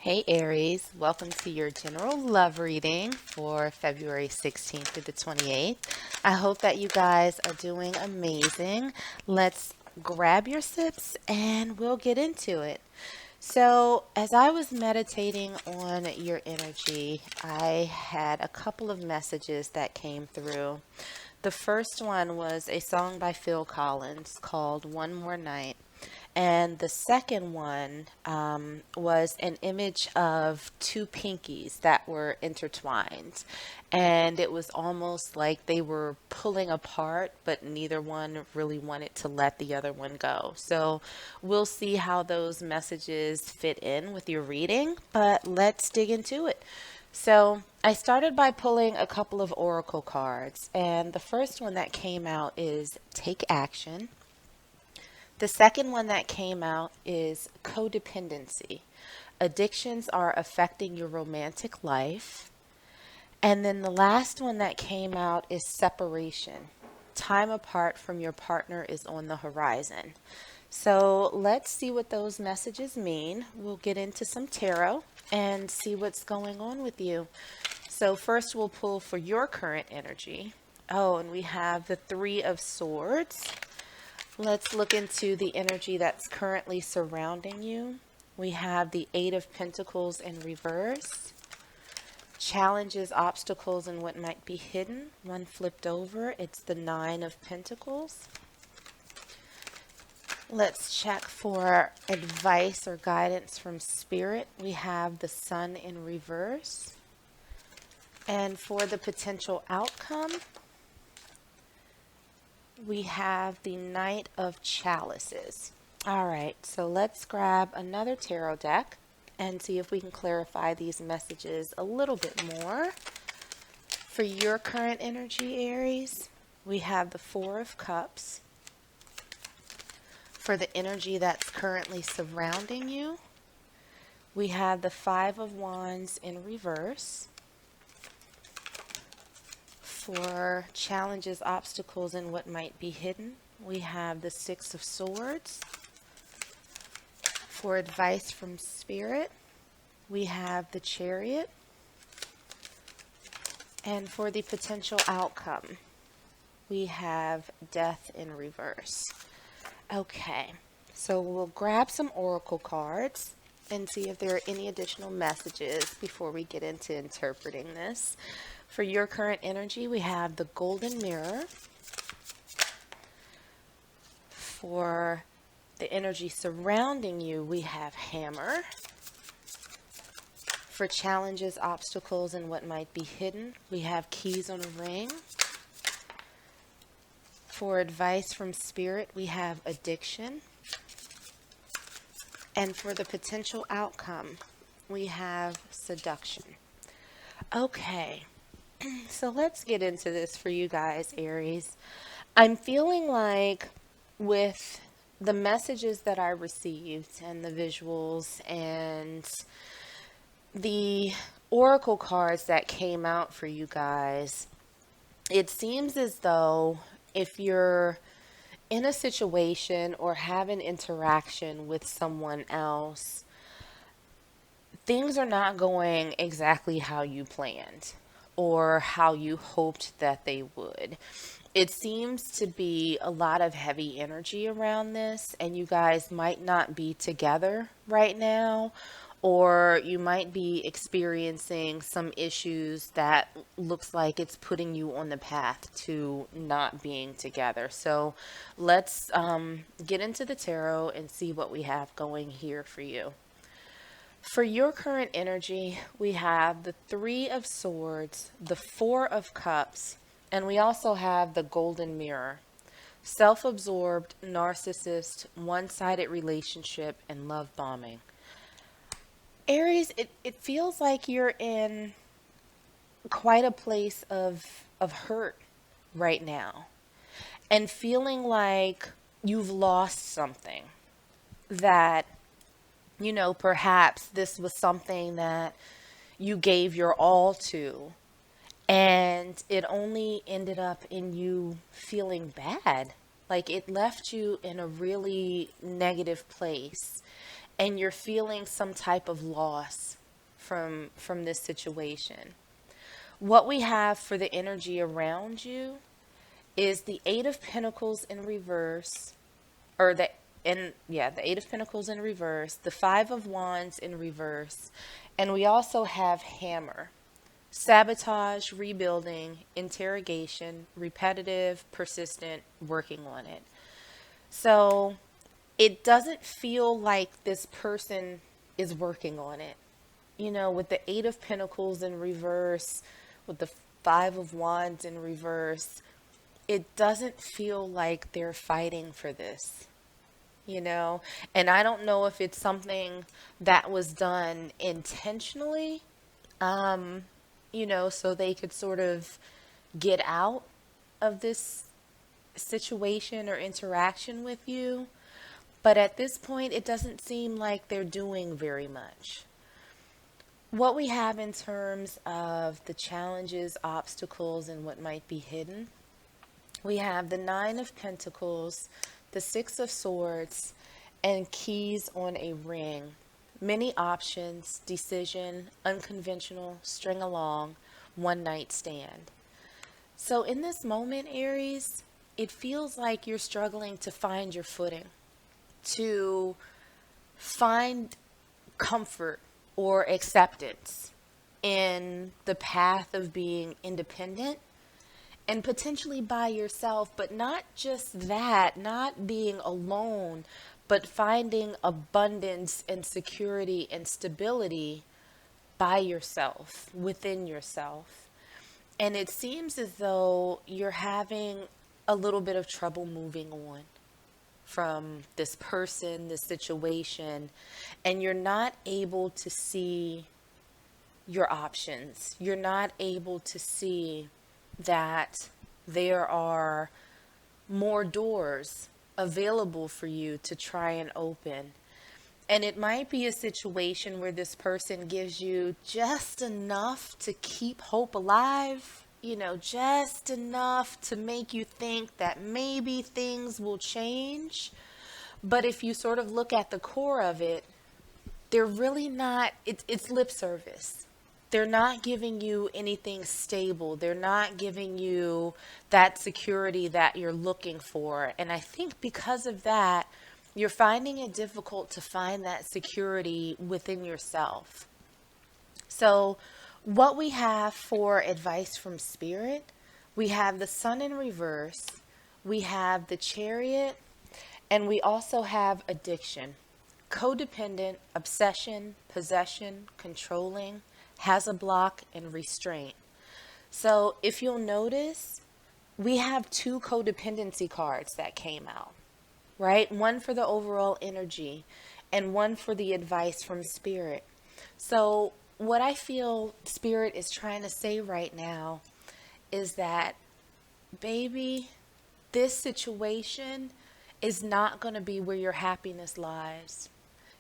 Hey Aries, welcome to your general love reading for February 16th through the 28th. I hope that you guys are doing amazing. Let's grab your sips and we'll get into it. So, as I was meditating on your energy, I had a couple of messages that came through. The first one was a song by Phil Collins called One More Night. And the second one was an image of two pinkies that were intertwined. And it was almost like they were pulling apart, but neither one really wanted to let the other one go. So we'll see how those messages fit in with your reading, but let's dig into it. So I started by pulling a couple of oracle cards, and the first one that came out is Take Action. The second one that came out is codependency. Addictions are affecting your romantic life. And then the last one that came out is separation. Time apart from your partner is on the horizon. So let's see what those messages mean. We'll get into some tarot and see what's going on with you. So first we'll pull for your current energy. Oh, and we have the Three of Swords. Let's look into the energy that's currently surrounding you. We have the Eight of Pentacles in reverse. Challenges, obstacles, and what might be hidden. One flipped over, it's the Nine of Pentacles. Let's check for advice or guidance from Spirit. We have the Sun in reverse. And for the potential outcome, we have the Knight of Chalices. All right, so let's grab another tarot deck and see if we can clarify these messages a little bit more. For your current energy, Aries, we have the Four of Cups. For the energy that's currently surrounding you, we have the Five of Wands in reverse. For challenges, obstacles, and what might be hidden, we have the Six of Swords. For advice from Spirit, we have the Chariot. And for the potential outcome, we have Death in reverse. Okay, so we'll grab some oracle cards and see if there are any additional messages before we get into interpreting this. For your current energy, we have the Golden Mirror. For the energy surrounding you, we have Hammer. For challenges, obstacles, and what might be hidden, we have Keys on a Ring. For advice from Spirit, we have Addiction. And for the potential outcome, we have Seduction. Okay. So let's get into this for you guys, Aries. I'm feeling like with the messages that I received and the visuals and the oracle cards that came out for you guys, it seems as though if you're in a situation or have an interaction with someone else, things are not going exactly how you planned or how you hoped that they would. It seems to be a lot of heavy energy around this, and you guys might not be together right now, or you might be experiencing some issues that looks like it's putting you on the path to not being together. So let's get into the tarot and see what we have going here for you. For your current energy, we have the Three of Swords, the Four of Cups, and we also have the Golden Mirror. Self-absorbed, narcissist, one-sided relationship, and love bombing. Aries, it feels like you're in quite a place of hurt right now and feeling like you've lost something that, you know, perhaps this was something that you gave your all to, and it only ended up in you feeling bad. Like it left you in a really negative place. and you're feeling some type of loss from this situation. What we have for the energy around you is the Eight of Pentacles in reverse, or the Eight of Pentacles in reverse, the Five of Wands in reverse, and we also have Hammer. Sabotage, rebuilding, interrogation, repetitive, persistent, working on it. So it doesn't feel like this person is working on it. You know, with the Eight of Pentacles in reverse, with the Five of Wands in reverse, it doesn't feel like they're fighting for this, you know? And I don't know if it's something that was done intentionally, so they could sort of get out of this situation or interaction with you. But at this point, it doesn't seem like they're doing very much. What we have in terms of the challenges, obstacles, and what might be hidden, we have the Nine of Pentacles, the Six of Swords, and keys on a ring. Many options, decision, unconventional, string along, one night stand. So in this moment, Aries, it feels like you're struggling to find your footing, to find comfort or acceptance in the path of being independent and potentially by yourself, but not just that, not being alone, but finding abundance and security and stability by yourself, within yourself. And it seems as though you're having a little bit of trouble moving on from this person, this situation, and you're not able to see your options. You're not able to see that there are more doors available for you to try and open. And it might be a situation where this person gives you just enough to keep hope alive, just enough to make you think that maybe things will change. But if you sort of look at the core of it, they're really not, it's lip service. They're not giving you anything stable. They're not giving you that security that you're looking for. And I think because of that, you're finding it difficult to find that security within yourself. So what we have for advice from Spirit, we have the Sun in reverse, we have the Chariot, and we also have addiction, codependent, obsession, possession, controlling, has a block, and restraint. So if you'll notice, we have two codependency cards that came out, right? One for the overall energy and one for the advice from Spirit. So what I feel Spirit is trying to say right now is that, baby, this situation is not going to be where your happiness lies.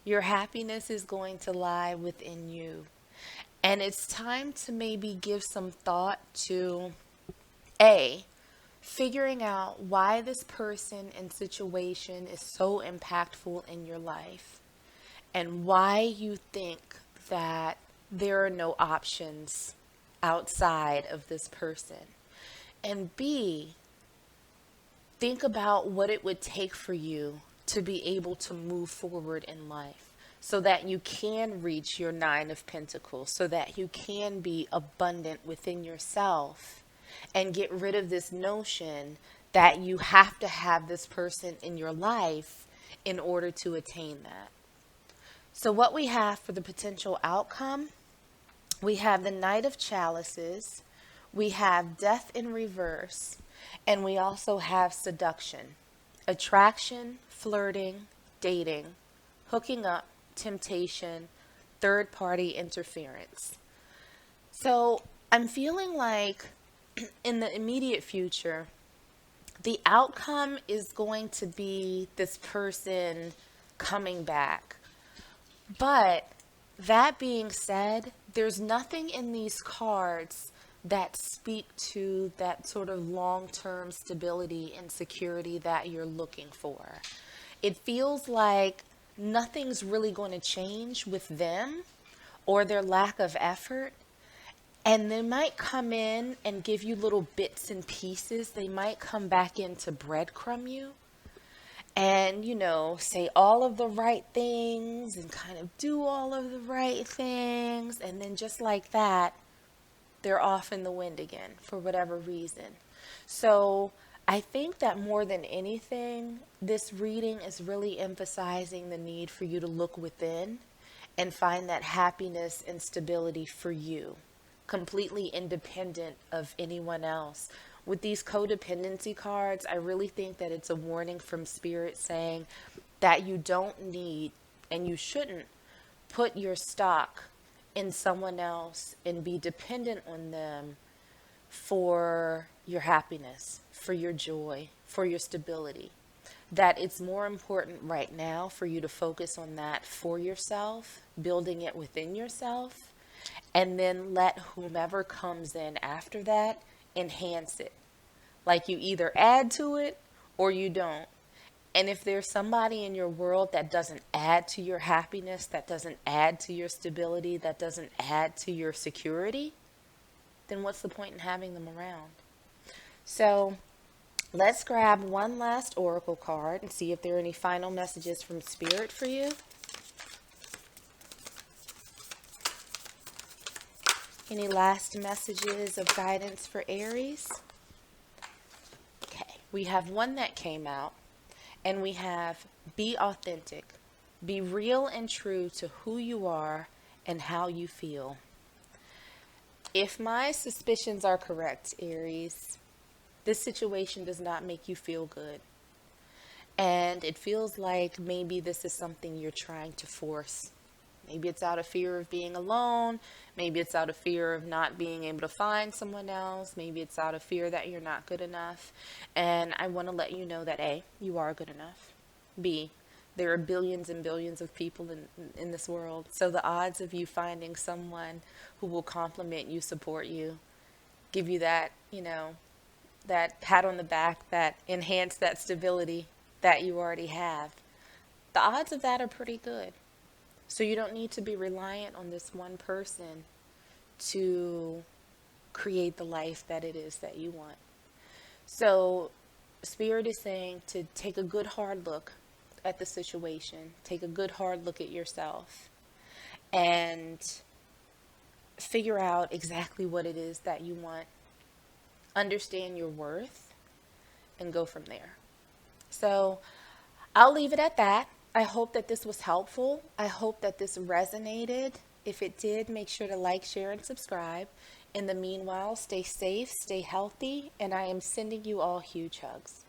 Your happiness is going to lie within you. And it's time to maybe give some thought to figuring out why this person and situation is so impactful in your life and why you think that there are no options outside of this person. And B, think about what it would take for you to be able to move forward in life so that you can reach your Nine of Pentacles, so that you can be abundant within yourself and get rid of this notion that you have to have this person in your life in order to attain that. So what we have for the potential outcome, we have the Knight of Chalices, we have Death in reverse, and we also have seduction, attraction, flirting, dating, hooking up, temptation, third party interference. So I'm feeling like in the immediate future, the outcome is going to be this person coming back. But that being said, there's nothing in these cards that speak to that sort of long-term stability and security that you're looking for. It feels like nothing's really going to change with them or their lack of effort. And they might come in and give you little bits and pieces. They might come back in to breadcrumb you and, say all of the right things and kind of do all of the right things. And then just like that, they're off in the wind again for whatever reason. So I think that more than anything, this reading is really emphasizing the need for you to look within and find that happiness and stability for you, completely independent of anyone else. With these codependency cards, I really think that it's a warning from Spirit saying that you don't need and you shouldn't put your stock in someone else and be dependent on them for your happiness, for your joy, for your stability. That it's more important right now for you to focus on that for yourself, building it within yourself, and then let whomever comes in after that enhance it. Like you either add to it or you don't. And if there's somebody in your world that doesn't add to your happiness, that doesn't add to your stability, that doesn't add to your security, then what's the point in having them around? So let's grab one last oracle card and see if there are any final messages from Spirit for you. Any last messages of guidance for Aries? Okay, we have one that came out, and we have be authentic. Be real and true to who you are and how you feel. If my suspicions are correct, Aries, this situation does not make you feel good. And it feels like maybe this is something you're trying to force. Maybe it's out of fear of being alone. Maybe it's out of fear of not being able to find someone else. Maybe it's out of fear that you're not good enough. And I want to let you know that A, you are good enough. B, there are billions and billions of people in this world. So the odds of you finding someone who will compliment you, support you, give you that, that pat on the back, that enhance that stability that you already have, the odds of that are pretty good. So you don't need to be reliant on this one person to create the life that it is that you want. So Spirit is saying to take a good hard look at the situation. Take a good hard look at yourself and figure out exactly what it is that you want. Understand your worth and go from there. So I'll leave it at that. I hope that this was helpful. I hope that this resonated. If it did, make sure to like, share, and subscribe. In the meanwhile, stay safe, stay healthy, and I am sending you all huge hugs.